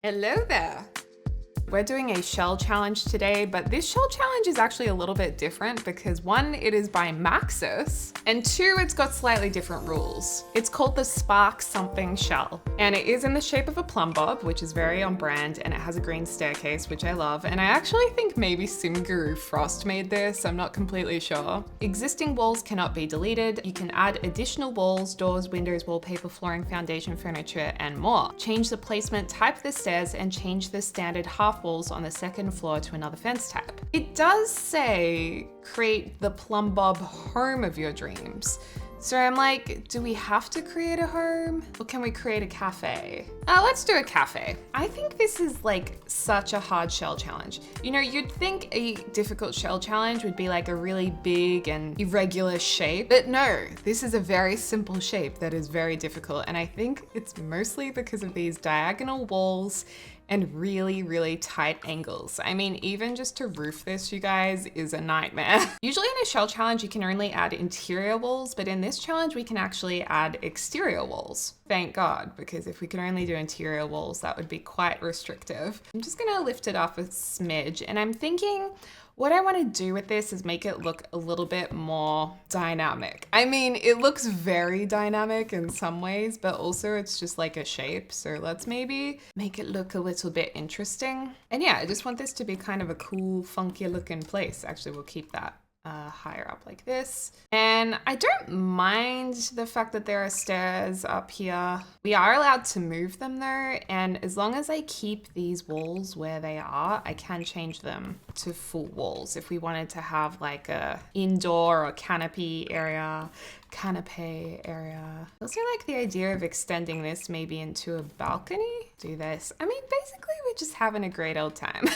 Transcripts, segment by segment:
Hello there. We're doing a shell challenge today, but this shell challenge is actually a little bit different because one, it is by Maxis, and two, it's got slightly different rules. It's called the Spark Something Shell, and it is in the shape of a plumb bob, which is very on brand, and it has a green staircase, which I love, and I actually think maybe SimGuru Frost made this, I'm not completely sure. Existing walls cannot be deleted. You can add additional walls, doors, windows, wallpaper, flooring, foundation, furniture, and more. Change the placement, type of the stairs, and change the standard half walls on the second floor to another fence type. It does say create the plumb bob home of your dreams. So I'm like, do we have to create a home or can we create a cafe? Let's do a cafe. I think this is like such a hard shell challenge. You know, you'd think a difficult shell challenge would be like a really big and irregular shape, but no, this is a very simple shape that is very difficult. And I think it's mostly because of these diagonal walls and really, really tight angles. I mean, even just to roof this, you guys, is a nightmare. Usually in a shell challenge, you can only add interior walls, but in this challenge, we can actually add exterior walls. Thank God, because if we could only do interior walls, that would be quite restrictive. I'm just gonna lift it up a smidge, and I'm thinking, what I want to do with this is make it look a little bit more dynamic. I mean, it looks very dynamic in some ways, but also it's just like a shape. So let's maybe make it look a little bit interesting. And yeah, I just want this to be kind of a cool, funky looking place. Actually, we'll keep that higher up like this. And I don't mind the fact that there are stairs up here. We are allowed to move them though, and as long as I keep these walls where they are, I can change them to full walls if we wanted to have like a indoor or canopy area. Canopy area. I also like the idea of extending this maybe into a balcony. Do this. I mean, basically we're just having a great old time.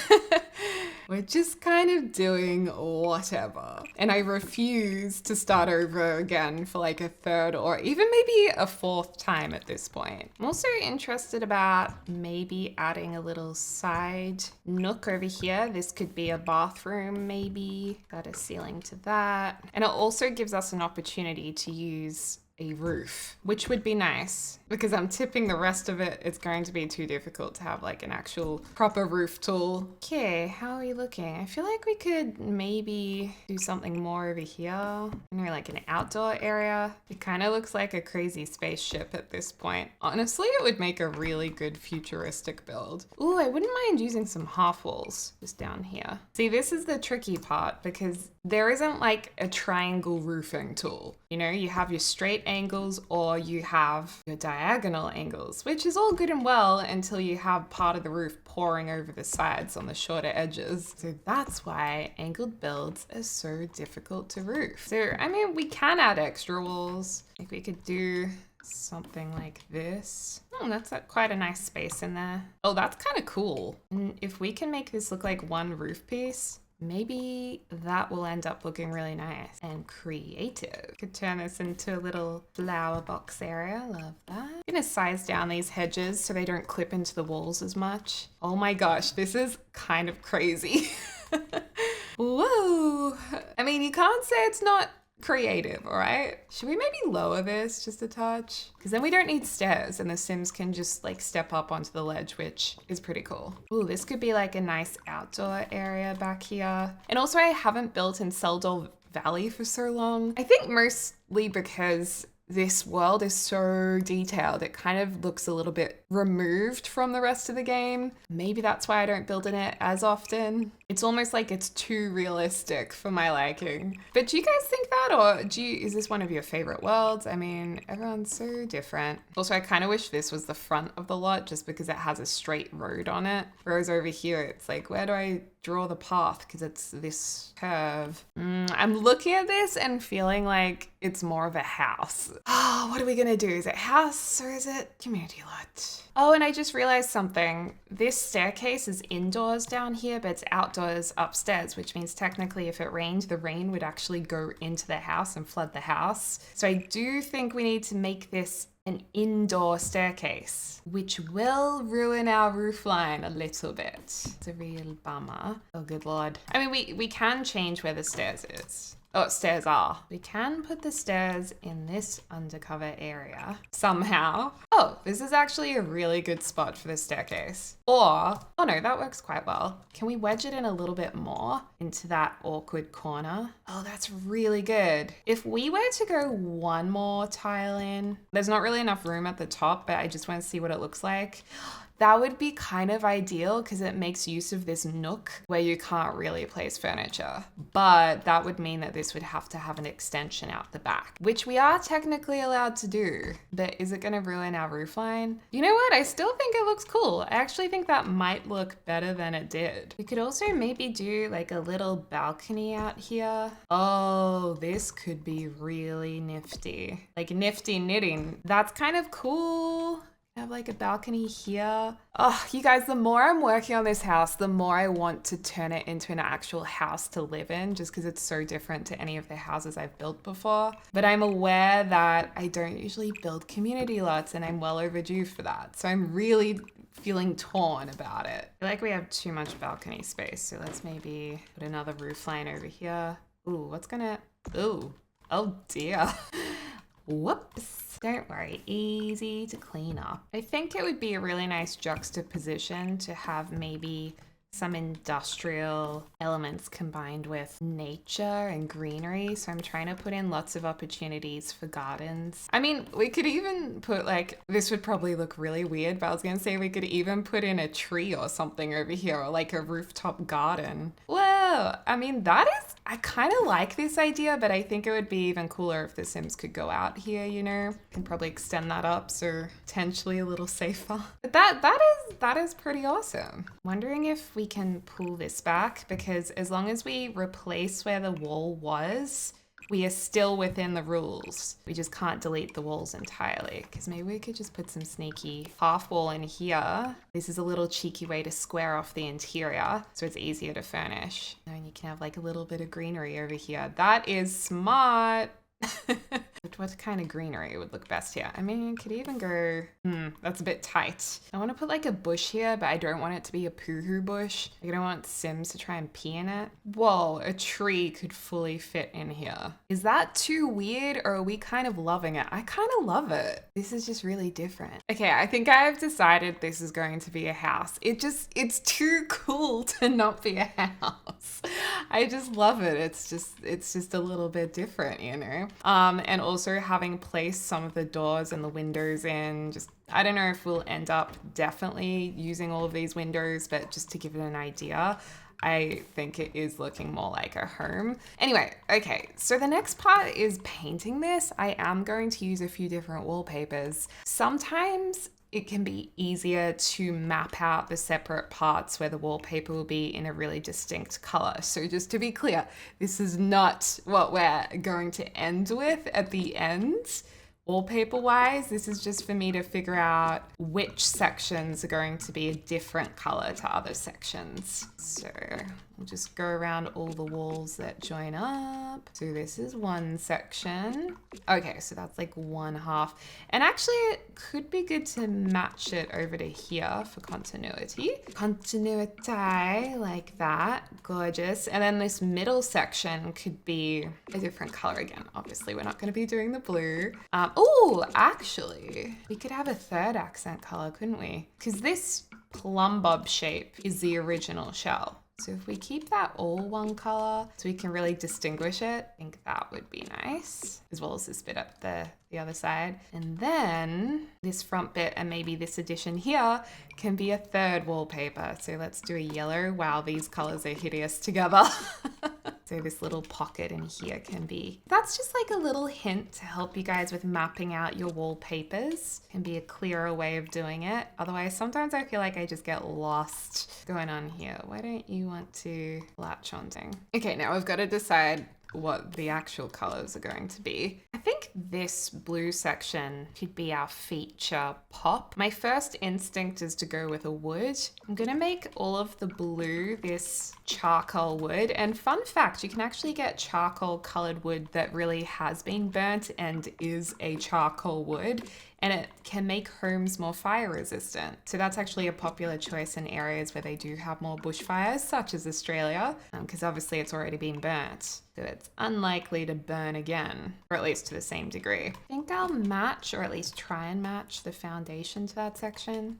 We're just kind of doing whatever. And I refuse to start over again for like a third or even maybe a fourth time at this point. I'm also interested about maybe adding a little side nook over here. This could be a bathroom maybe. Got a ceiling to that. And it also gives us an opportunity to use a roof, which would be nice because I'm tipping the rest of it. It's going to be too difficult to have like an actual proper roof tool. Okay, how are we looking? I feel like we could maybe do something more over here. You know, like an outdoor area. It kind of looks like a crazy spaceship at this point. Honestly, it would make a really good futuristic build. Ooh, I wouldn't mind using some half walls just down here. See, this is the tricky part because there isn't like a triangle roofing tool. You know, you have your straight angles or you have your diagonal angles, which is all good and well until you have part of the roof pouring over the sides on the shorter edges. So that's why angled builds are so difficult to roof. So, I mean, we can add extra walls. Like we could do something like this. Oh, that's quite a nice space in there. Oh, that's kind of cool. And if we can make this look like one roof piece, maybe that will end up looking really nice and creative. Could turn this into a little flower box area. Love that. I'm gonna size down these hedges so they don't clip into the walls as much. Oh my gosh, this is kind of crazy. Whoa. I mean, you can't say it's not creative, all right? Should we maybe lower this just a touch? Because then we don't need stairs and the Sims can just like step up onto the ledge, which is pretty cool. Ooh, this could be like a nice outdoor area back here. And also I haven't built in Seldor Valley for so long. I think mostly because this world is so detailed, it kind of looks a little bit removed from the rest of the game. Maybe that's why I don't build in it as often. It's almost like it's too realistic for my liking. But do you guys think that, or is this one of your favorite worlds? I mean, everyone's so different. Also, I kind of wish this was the front of the lot just because it has a straight road on it. Whereas over here, it's like, where do I draw the path? Because it's this curve. I'm looking at this and feeling like it's more of a house. Oh, what are we gonna do? Is it house or is it community lot? Oh, and I just realized something. This staircase is indoors down here, but it's outdoors upstairs, which means technically if it rained, the rain would actually go into the house and flood the house. So I do think we need to make this an indoor staircase, which will ruin our roof line a little bit. It's a real bummer. Oh, good Lord. I mean, we can change where the stairs is. Oh, stairs are. We can put the stairs in this undercover area somehow. Oh, this is actually a really good spot for the staircase. Or, oh no, that works quite well. Can we wedge it in a little bit more into that awkward corner? Oh, that's really good. If we were to go one more tile in, there's not really enough room at the top, but I just want to see what it looks like. That would be kind of ideal because it makes use of this nook where you can't really place furniture. But that would mean that this would have to have an extension out the back, which we are technically allowed to do. But is it going to ruin our roof line? You know what? I still think it looks cool. I actually think that might look better than it did. We could also maybe do like a little balcony out here. Oh, this could be really nifty. Like nifty knitting. That's kind of cool. Have like a balcony here. Oh, you guys, the more I'm working on this house, the more I want to turn it into an actual house to live in, just because it's so different to any of the houses I've built before. But I'm aware that I don't usually build community lots and I'm well overdue for that. So I'm really feeling torn about it. I feel like we have too much balcony space. So let's maybe put another roof line over here. Ooh, oh dear. Whoops. Don't worry, easy to clean up. I think it would be a really nice juxtaposition to have maybe some industrial elements combined with nature and greenery. So I'm trying to put in lots of opportunities for gardens. I mean, we could even put like, this would probably look really weird, but I was gonna say we could even put in a tree or something over here, or like a rooftop garden. Well, I mean, I kind of like this idea, but I think it would be even cooler if the Sims could go out here, you know? Can probably extend that up so potentially a little safer. But that is pretty awesome. Wondering if we can pull this back, because as long as we replace where the wall was, we are still within the rules. We just can't delete the walls entirely, because maybe we could just put some sneaky half wall in here. This is a little cheeky way to square off the interior so it's easier to furnish. And you can have like a little bit of greenery over here. That is smart. What kind of greenery would look best here? I mean, you could even go, that's a bit tight. I want to put like a bush here, but I don't want it to be a poohoo bush. I don't want Sims to try and pee in it. Whoa, a tree could fully fit in here. Is that too weird, or are we kind of loving it? I kind of love it. This is just really different. Okay, I think I've decided this is going to be a house. It's too cool to not be a house. I just love it. It's just a little bit different, you know? And also having placed some of the doors and the windows in, just, I don't know if we'll end up definitely using all of these windows, but just to give it an idea, I think it is looking more like a home. Anyway, okay, so the next part is painting this. I am going to use a few different wallpapers. Sometimes it can be easier to map out the separate parts where the wallpaper will be in a really distinct color. So just to be clear, this is not what we're going to end with at the end. Wallpaper wise, this is just for me to figure out which sections are going to be a different color to other sections. So we'll just go around all the walls that join up. So this is one section. Okay, so that's like one half. And actually it could be good to match it over to here for continuity. Continuity, like that, gorgeous. And then this middle section could be a different color again. Obviously, we're not gonna be doing the blue. Oh, actually, we could have a third accent color, couldn't we? Because this plum bob shape is the original shell. So if we keep that all one color so we can really distinguish it, I think that would be nice, as well as this bit up the other side. And then this front bit and maybe this addition here can be a third wallpaper. So let's do a yellow. Wow, these colors are hideous together. So this little pocket in here can be, that's just like a little hint to help you guys with mapping out your wallpapers. Can be a clearer way of doing it. Otherwise, sometimes I feel like I just get lost going on here. Why don't you want to latch on thing? Okay, now we've got to decide what the actual colors are going to be. I think this blue section could be our feature pop. My first instinct is to go with a wood. I'm gonna make all of the blue this charcoal wood. And fun fact, you can actually get charcoal colored wood that really has been burnt and is a charcoal wood and it can make homes more fire resistant. So that's actually a popular choice in areas where they do have more bushfires, such as Australia, because obviously it's already been burnt. So it's unlikely to burn again, or at least to the same degree. I think I'll match, or at least try and match, the foundation to that section.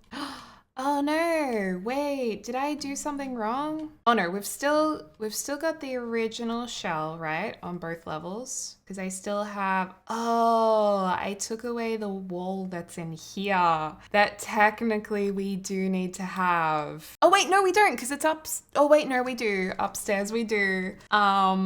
Oh no, wait, did I do something wrong? Oh no, we've still got the original shell, right? On both levels. Because I still have, oh, I took away the wall that's in here. That technically we do need to have. Oh wait, no we don't, because it's up. Oh wait, no we do. Upstairs we do. Oh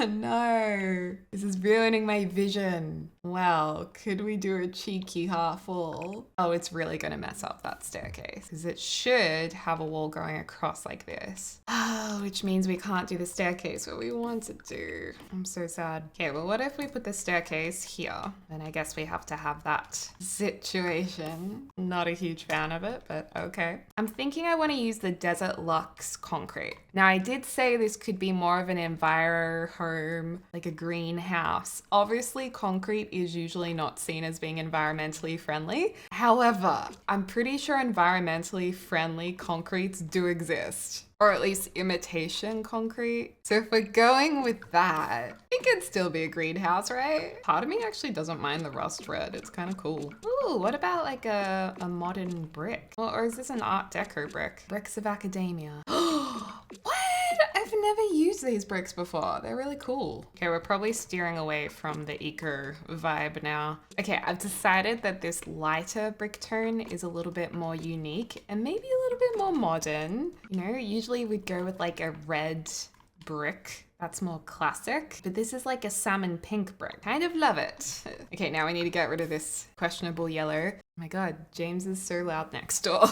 no. This is ruining my vision. Well, could we do a cheeky half wall? Oh, it's really gonna mess up that staircase. Because it should have a wall going across like this. Oh, which means we can't do the staircase what we want to do. I'm so sad. Okay, well, what if we put the staircase here? Then I guess we have to have that situation. Not a huge fan of it, but okay. I'm thinking I want to use the Desert Luxe concrete. Now, I did say this could be more of an enviro home, like a greenhouse. Obviously, concrete is usually not seen as being environmentally friendly. However, I'm pretty sure environmentally friendly concretes do exist. Or at least imitation concrete. So if we're going with that, it could still be a greenhouse, right? Part of me actually doesn't mind the rust red. It's kind of cool. Ooh, what about like a modern brick? Or is this an Art Deco brick? Bricks of Academia. What? I've never used these bricks before. They're really cool. Okay, we're probably steering away from the eco vibe now. Okay, I've decided that this lighter brick tone is a little bit more unique and maybe a little bit more modern. You know, usually we'd go with like a red brick. That's more classic, but this is like a salmon pink brick. Kind of love it. Okay, now we need to get rid of this questionable yellow. Oh my God, James is so loud next door.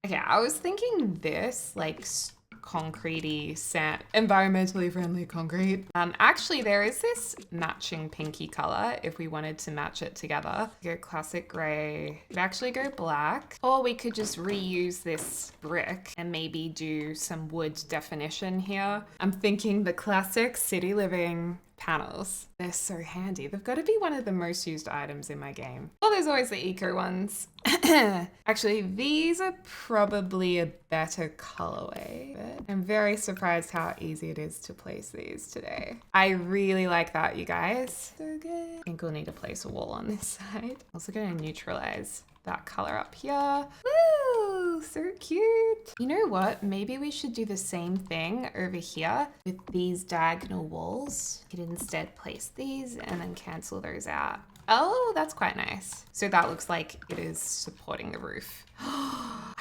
Okay, I was thinking this like concretey sand, environmentally friendly concrete. Actually there is this matching pinky color if we wanted to match it together. Go classic gray, could actually go black, or we could just reuse this brick and maybe do some wood definition here. I'm thinking the classic city living panels. They're so handy. They've got to be one of the most used items in my game. Well, there's always the eco ones. Actually, these are probably a better colorway, but I'm very surprised how easy it is to place these today. I really like that, you guys. So good. I think we'll need to place a wall on this side. Also going to neutralize that color up here. Woo, so cute. You know what? Maybe we should do the same thing over here with these diagonal walls. You could instead place these and then cancel those out. Oh, that's quite nice. So that looks like it is supporting the roof. Wow,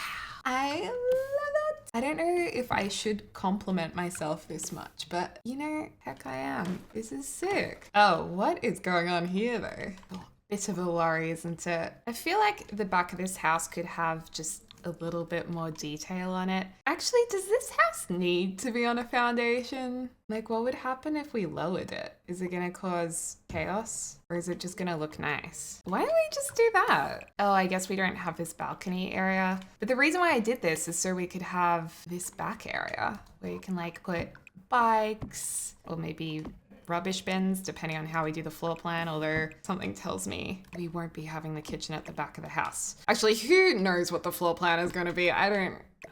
I love it. I don't know if I should compliment myself this much, but you know, heck I am. This is sick. Oh, what is going on here though? Oh, bit of a worry, isn't it? I feel like the back of this house could have just a little bit more detail on it. Actually, does this house need to be on a foundation? Like, what would happen if we lowered it? Is it gonna cause chaos? Or is it just gonna look nice? Why don't we just do that? Oh, I guess we don't have this balcony area. But the reason why I did this is so we could have this back area where you can like put bikes or maybe rubbish bins, depending on how we do the floor plan, although something tells me we won't be having the kitchen at the back of the house. Actually, who knows what the floor plan is going to be?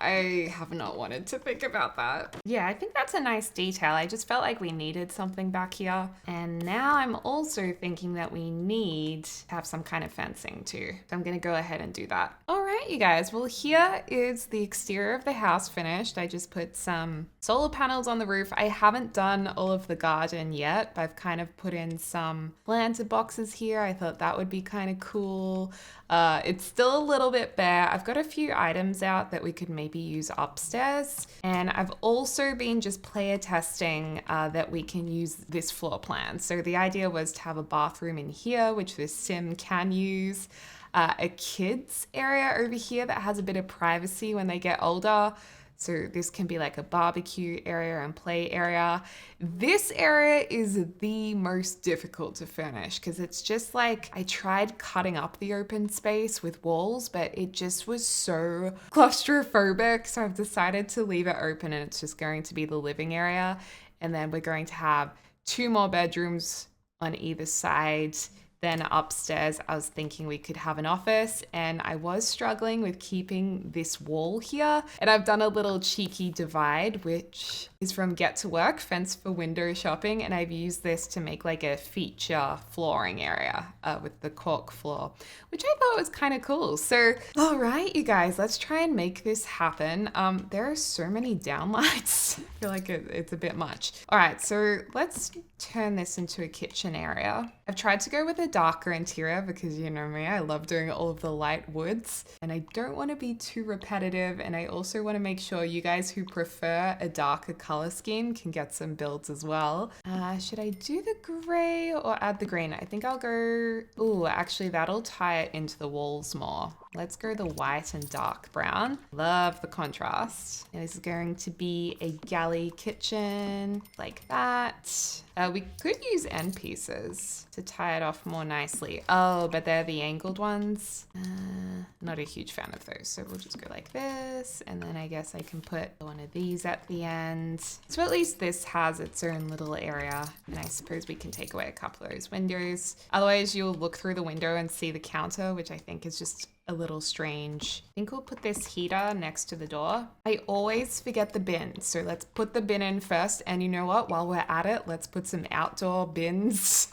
I have not wanted to think about that. Yeah, I think that's a nice detail. I just felt like we needed something back here. And now I'm also thinking that we need to have some kind of fencing too. So I'm gonna go ahead and do that. All right, you guys. Well, here is the exterior of the house finished. I just put some solar panels on the roof. I haven't done all of the garden yet, but I've kind of put in some planter boxes here. I thought that would be kind of cool. It's still a little bit bare. I've got a few items out that we could maybe use upstairs. And I've also been just player testing that we can use this floor plan. So the idea was to have a bathroom in here, which this sim can use. A kids area over here that has a bit of privacy when they get older. So this can be like a barbecue area and play area. This area is the most difficult to furnish because it's just like, I tried cutting up the open space with walls, but it just was so claustrophobic. So I've decided to leave it open and it's just going to be the living area. And then we're going to have 2 more bedrooms on either side. Then upstairs, I was thinking we could have an office, and I was struggling with keeping this wall here. And I've done a little cheeky divide, which is from Get to Work, Fence for Window Shopping. And I've used this to make like a feature flooring area with the cork floor, which I thought was kind of cool. So, all right, you guys, let's try and make this happen. There are so many downlights. I feel like it's a bit much. All right, so let's turn this into a kitchen area. I've tried to go with a darker interior because you know me, I love doing all of the light woods and I don't want to be too repetitive, and I also want to make sure you guys who prefer a darker color scheme can get some builds as well. Should I do the gray or add the green? I think I'll go, oh, actually that'll tie it into the walls more. Let's go the white and dark brown. Love the contrast. And this is going to be a galley kitchen like that. We could use end pieces to tie it off more nicely. Oh, but they're the angled ones. Not a huge fan of those. So we'll just go like this. And then I guess I can put one of these at the end. So at least this has its own little area. And I suppose we can take away a couple of those windows. Otherwise you'll look through the window and see the counter, which I think is just a little strange. I think we'll put this heater next to the door. I always forget the bin, so let's put the bin in first. And you know what, while we're at it, let's put some outdoor bins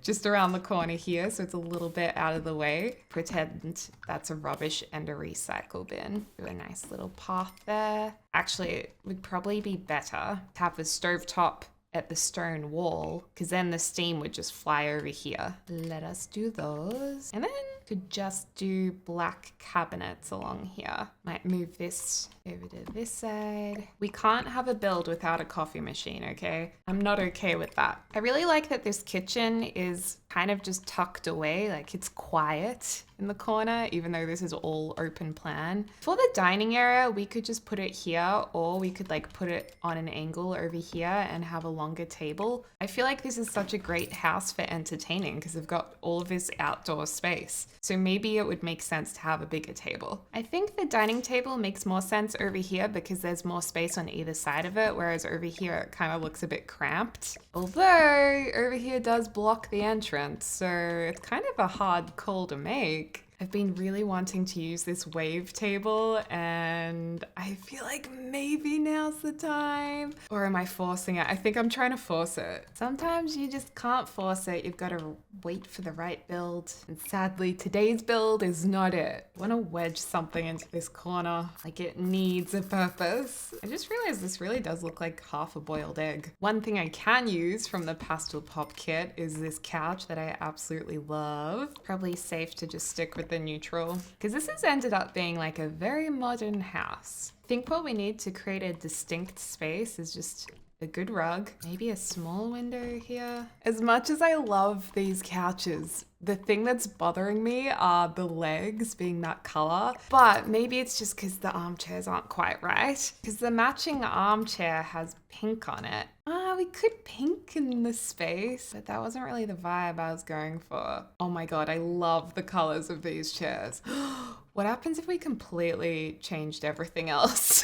just around the corner here, so it's a little bit out of the way. Pretend that's a rubbish and a recycle bin. Do a nice little path there. Actually, it would probably be better to have the stovetop at the stone wall, because then the steam would just fly over here. Let us do those. And then could just do black cabinets along here. Might move this over to this side. We can't have a build without a coffee machine, okay? I'm not okay with that. I really like that this kitchen is kind of just tucked away, like it's quiet in the corner, even though this is all open plan. For the dining area, we could just put it here, or we could like put it on an angle over here and have a longer table. I feel like this is such a great house for entertaining because they've got all of this outdoor space. So maybe it would make sense to have a bigger table. I think the dining table makes more sense over here because there's more space on either side of it, whereas over here it kind of looks a bit cramped. Although over here does block the entrance, so it's kind of a hard call to make. I've been really wanting to use this wave table and I feel like maybe now's the time. Or am I forcing it? I think I'm trying to force it. Sometimes you just can't force it. You've got to wait for the right build. And sadly, today's build is not it. I want to wedge something into this corner like it needs a purpose. I just realized this really does look like half a boiled egg. One thing I can use from the Pastel Pop kit is this couch that I absolutely love. Probably safe to just stick with the neutral because this has ended up being like a very modern house. I think what we need to create a distinct space is just a good rug, maybe a small window here. As much as I love these couches, the thing that's bothering me are the legs being that color, but maybe it's just because the armchairs aren't quite right, because the matching armchair has pink on it. We could pink in the space, but that wasn't really the vibe I was going for. Oh my god, I love the colors of these chairs. What happens if we completely changed everything else?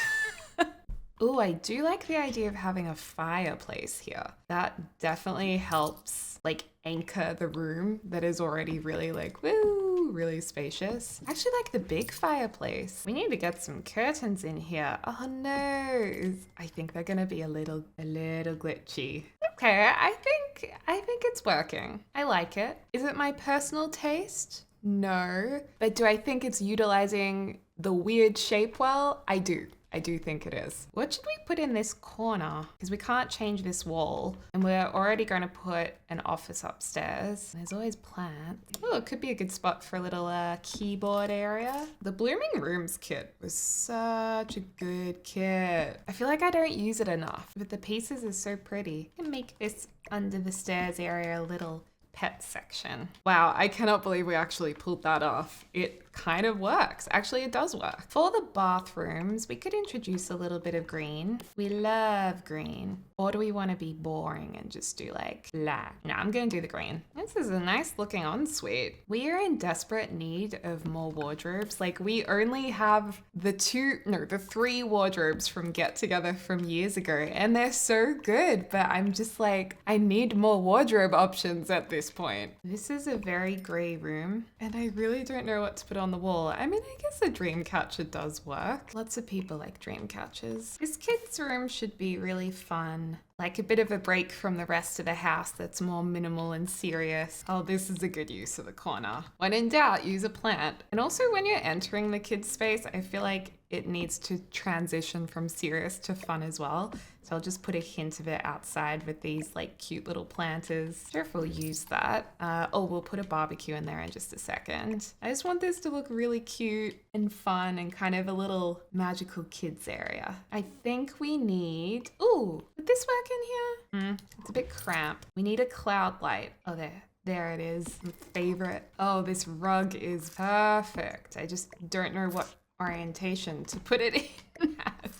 Oh, I do like the idea of having a fireplace here. That definitely helps like anchor the room that is already really like, woo, really spacious. I actually like the big fireplace. We need to get some curtains in here. Oh no, I think they're gonna be a little glitchy. Okay, I think it's working. I like it. Is it my personal taste? No. But do I think it's utilizing the weird shape well? I do. I do think it is. What should we put in this corner? Because we can't change this wall and we're already going to put an office upstairs. There's always plants. Oh, it could be a good spot for a little keyboard area. The Blooming Rooms kit was such a good kit. I feel like I don't use it enough, but the pieces are so pretty. I can make this under the stairs area a little pet section. Wow, I cannot believe we actually pulled that off. It kind of works. Actually, it does work. For the bathrooms, we could introduce a little bit of green. We love green. Or do we want to be boring and just do like black? No, I'm going to do the green. This is a nice looking ensuite. We are in desperate need of more wardrobes. Like we only have the three wardrobes from Get Together from years ago, and they're so good, but I'm just like, I need more wardrobe options at this point. This is a very grey room, and I really don't know what to put on the wall. I mean, I guess a dream catcher does work. Lots of people like dream catchers. This kid's room should be really fun. Like a bit of a break from the rest of the house that's more minimal and serious. Oh, this is a good use of the corner. When in doubt, use a plant. And also when you're entering the kids' space, I feel like it needs to transition from serious to fun as well. So I'll just put a hint of it outside with these like cute little planters. Not sure if we'll use that. We'll put a barbecue in there in just a second. I just want this to look really cute and fun and kind of a little magical kids area. I think we need, would this work in here? It's a bit cramped. We need a cloud light. Oh, there it is. My favorite. Oh, this rug is perfect. I just don't know what orientation to put it in.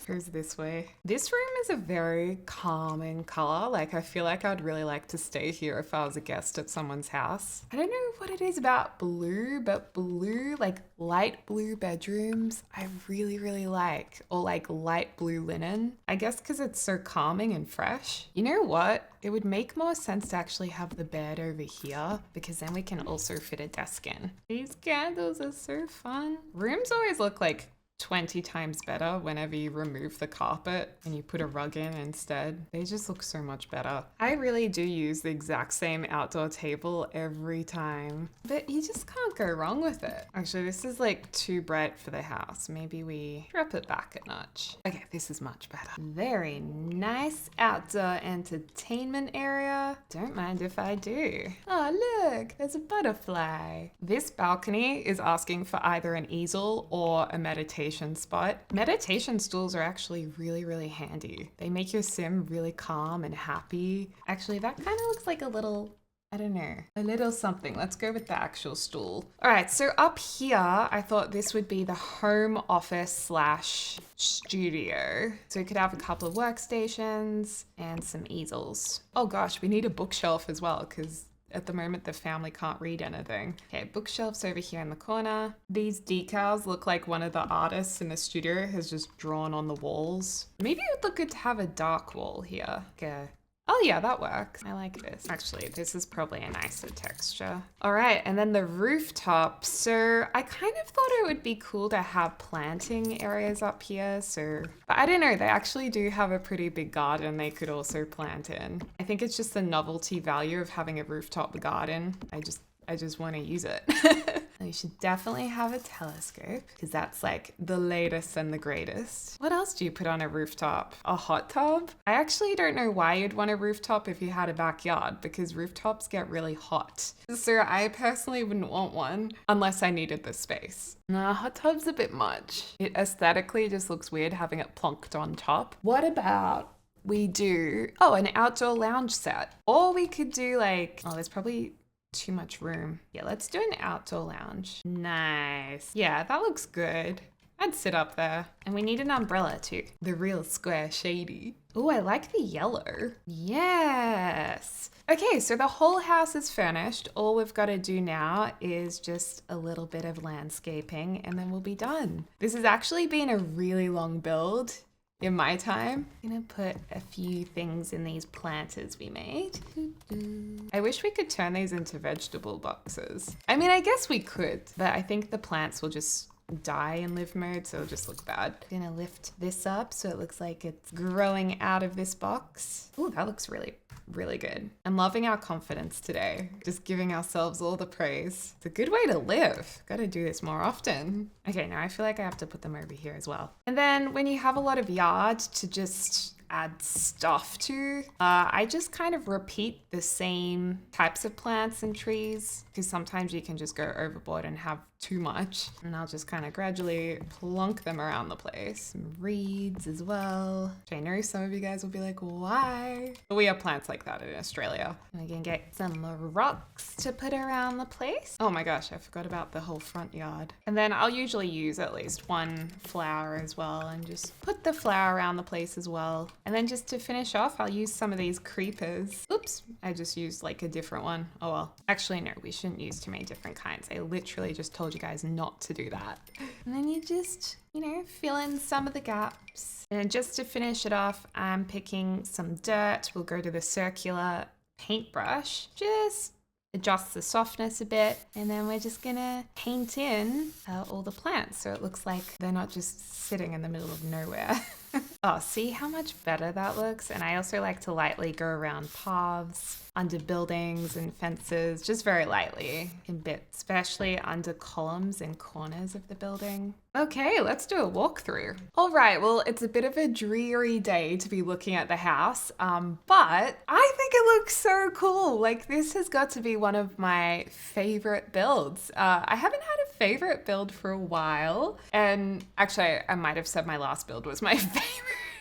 Goes this way. This room is a very calming color. Like I feel like I'd really like to stay here if I was a guest at someone's house. I don't know what it is about blue, but blue, like light blue bedrooms, I really, really like. Or like light blue linen. I guess because it's so calming and fresh. You know what? It would make more sense to actually have the bed over here because then we can also fit a desk in. These candles are so fun. Rooms always look like 20 times better whenever you remove the carpet and you put a rug in instead. They just look so much better. I really do use the exact same outdoor table every time, but you just can't go wrong with it. Actually, this is like too bright for the house. Maybe we drop it back a notch. Okay, this is much better. Very nice outdoor entertainment area. Don't mind if I do. Oh, look, there's a butterfly. This balcony is asking for either an easel or a meditation spot. Meditation stools are actually really, really handy. They make your sim really calm and happy. Actually, that kind of looks like a little, I don't know, a little something. Let's go with the actual stool. All right, so up here, I thought this would be the home office / studio. So we could have a couple of workstations and some easels. Oh gosh, we need a bookshelf as well because at the moment, the family can't read anything. Okay, bookshelves over here in the corner. These decals look like one of the artists in the studio has just drawn on the walls. Maybe it would look good to have a dark wall here. Okay. Oh yeah, that works. I like this. Actually, this is probably a nicer texture. All right, and then the rooftop. So I kind of thought it would be cool to have planting areas up here. But I don't know, they actually do have a pretty big garden they could also plant in. I think it's just the novelty value of having a rooftop garden. I just want to use it. You should definitely have a telescope because that's like the latest and the greatest. What else do you put on a rooftop? A hot tub? I actually don't know why you'd want a rooftop if you had a backyard because rooftops get really hot. So I personally wouldn't want one unless I needed the space. Nah, hot tub's a bit much. It aesthetically just looks weird having it plonked on top. What about we do, an outdoor lounge set? Or we could do like, there's probably too much room. Yeah, let's do an outdoor lounge. Nice. Yeah, that looks good. I'd sit up there. And we need an umbrella too. The real square shady. Oh, I like the yellow. Yes. Okay, so the whole house is furnished. All we've got to do now is just a little bit of landscaping and then we'll be done. This has actually been a really long build in my time. I'm gonna put a few things in these planters we made. I wish we could turn these into vegetable boxes. I mean, I guess we could, but I think the plants will just die in live mode, so it'll just look bad. I'm gonna lift this up so it looks like it's growing out of this box. Ooh, that looks really, really good. I'm loving our confidence today. Just giving ourselves all the praise. It's a good way to live. Gotta do this more often. Okay, now I feel like I have to put them over here as well. And then when you have a lot of yard to just add stuff to, I just kind of repeat the same types of plants and trees because sometimes you can just go overboard and have too much. And I'll just kind of gradually plunk them around the place. Some reeds as well. Which I know some of you guys will be like, why? But we have plants like that in Australia. And we're gonna get some rocks to put around the place. Oh my gosh, I forgot about the whole front yard. And then I'll usually use at least one flower as well and just put the flower around the place as well. And then just to finish off, I'll use some of these creepers. Oops, I just used like a different one. Oh well. Actually, no, we shouldn't use too many different kinds. I literally just told you guys not to do that. And then you just, fill in some of the gaps. And just to finish it off, I'm picking some dirt. We'll go to the circular paintbrush. Just adjust the softness a bit. And then we're just gonna paint in all the plants so it looks like they're not just sitting in the middle of nowhere. Oh, see how much better that looks? And I also like to lightly go around paths, under buildings and fences, just very lightly in bits, especially under columns and corners of the building. Okay, let's do a walkthrough. All right, well, it's a bit of a dreary day to be looking at the house, but I think it looks so cool. Like, this has got to be one of my favorite builds. I haven't had a favorite build for a while, and actually, I might have said my last build was my favorite.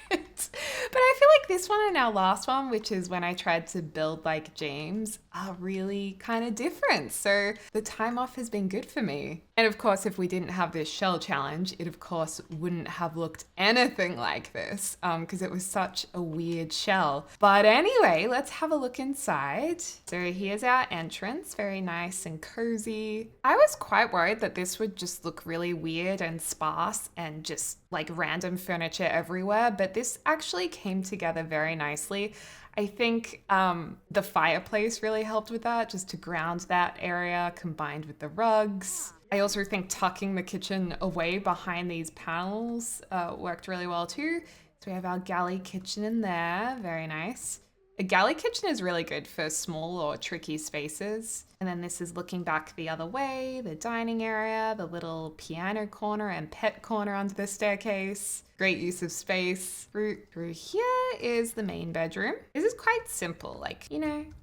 But I feel like this one and our last one, which is when I tried to build like James, are really kind of different. So the time off has been good for me. And of course, if we didn't have this shell challenge, it of course wouldn't have looked anything like this because it was such a weird shell. But anyway, let's have a look inside. So here's our entrance, very nice and cozy. I was quite worried that this would just look really weird and sparse and just like random furniture everywhere, but this actually came together very nicely. I think the fireplace really helped with that, just to ground that area combined with the rugs. I also think tucking the kitchen away behind these panels worked really well too. So we have our galley kitchen in there, very nice. A galley kitchen is really good for small or tricky spaces. And then this is looking back the other way, the dining area, the little piano corner and pet corner under the staircase. Great use of space. Through here is the main bedroom. This is quite simple, like,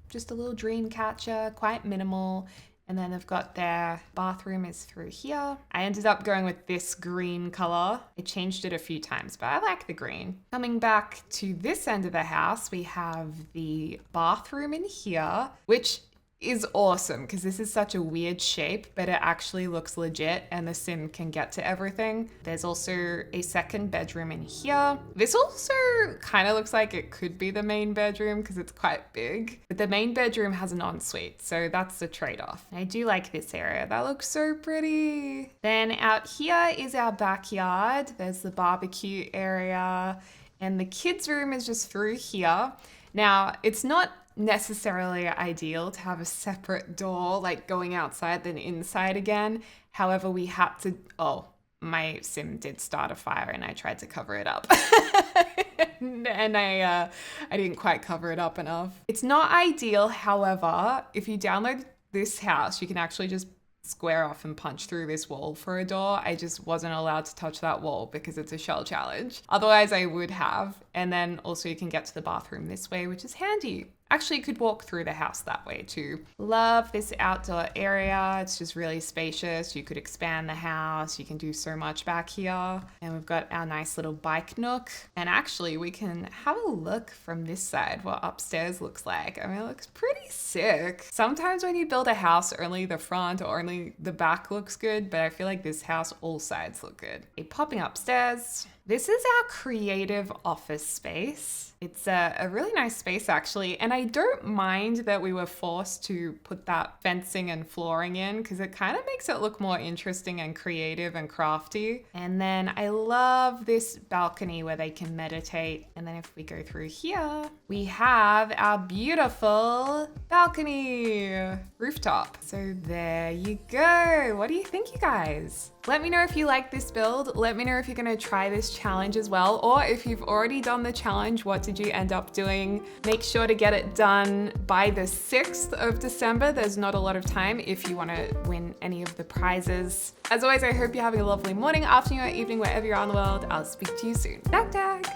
just a little dream catcher, quite minimal. And then they've got their bathroom is through here. I ended up going with this green color. I changed it a few times, but I like the green. Coming back to this end of the house, we have the bathroom in here, which is awesome because this is such a weird shape, but it actually looks legit and the sim can get to everything. There's also a second bedroom in here. This also kind of looks like it could be the main bedroom because it's quite big, but the main bedroom has an ensuite, so that's the trade-off. I do like this area. That looks so pretty. Then out here is our backyard. There's the barbecue area and the kids' room is just through here. Now, it's not necessarily ideal to have a separate door, like going outside then inside again. However, we had to, my sim did start a fire and I tried to cover it up. and I didn't quite cover it up enough. It's not ideal. However, if you download this house, you can actually just square off and punch through this wall for a door. I just wasn't allowed to touch that wall because it's a shell challenge. Otherwise I would have. And then also you can get to the bathroom this way, which is handy. Actually, you could walk through the house that way too. Love this outdoor area. It's just really spacious. You could expand the house. You can do so much back here. And we've got our nice little bike nook. And actually, we can have a look from this side what upstairs looks like. I mean, it looks pretty sick. Sometimes when you build a house, only the front or only the back looks good, but I feel like this house, all sides look good. Popping upstairs. This is our creative office space. It's a really nice space actually, and I don't mind that we were forced to put that fencing and flooring in because it kind of makes it look more interesting and creative and crafty. And then I love this balcony where they can meditate. And then if we go through here, we have our beautiful balcony rooftop. So there you go. What do you think, you guys? Let me know if you like this build. Let me know if you're gonna try this challenge as well, or if you've already done the challenge, what did you end up doing? Make sure to get it done by the 6th of December. There's not a lot of time if you wanna win any of the prizes. As always, I hope you're having a lovely morning, afternoon, or evening, wherever you're on the world. I'll speak to you soon. Dag dag.